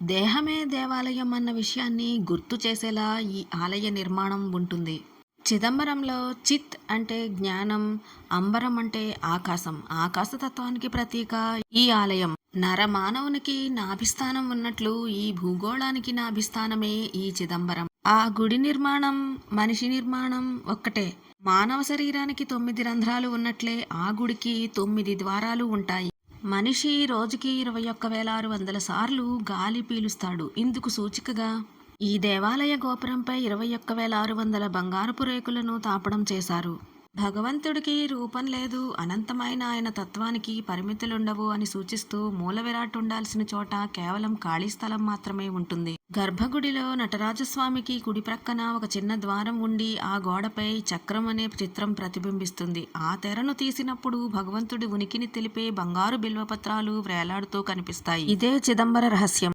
దేహమే దేవాలయం అన్న విషయాన్ని గుర్తు చేసేలా ఈ ఆలయ నిర్మాణం ఉంటుంది. చిదంబరంలో చిత్ అంటే జ్ఞానం, అంబరం అంటే ఆకాశం, ఆకాశతత్వానికి ప్రతీక ఈ ఆలయం. నరమానవునికి నాభిస్థానం ఉన్నట్లు ఈ భూగోళానికి నాభిస్థానమే ఈ చిదంబరం. ఆ గుడి నిర్మాణం, మనిషి నిర్మాణం ఒక్కటే. మానవ శరీరానికి 9 రంధ్రాలు ఉన్నట్లే ఆ గుడికి 9 ద్వారాలు ఉంటాయి. మనిషి రోజుకి 21,600 సార్లు గాలి పీలుస్తాడు. ఇందుకు సూచికగా ఈ దేవాలయ గోపురంపై 21,600 బంగారపు రేకులను తాపడం చేశారు. భగవంతుడికి రూపం లేదు, అనంతమైన ఆయన తత్వానికి పరిమితులుండవు అని సూచిస్తూ మూల విరాట్ ఉండాల్సిన చోట కేవలం ఖాళీ స్థలం మాత్రమే ఉంటుంది. గర్భగుడిలో నటరాజస్వామికి కుడి ప్రక్కన ఒక చిన్న ద్వారం ఉండి ఆ గోడపై చక్రం అనే చిత్రం ప్రతిబింబిస్తుంది. ఆ తెరను తీసినప్పుడు భగవంతుడి ఉనికిని తెలిపే బంగారు బిల్వపత్రాలు వేలాడుతూ కనిపిస్తాయి. ఇదే చిదంబర రహస్యం.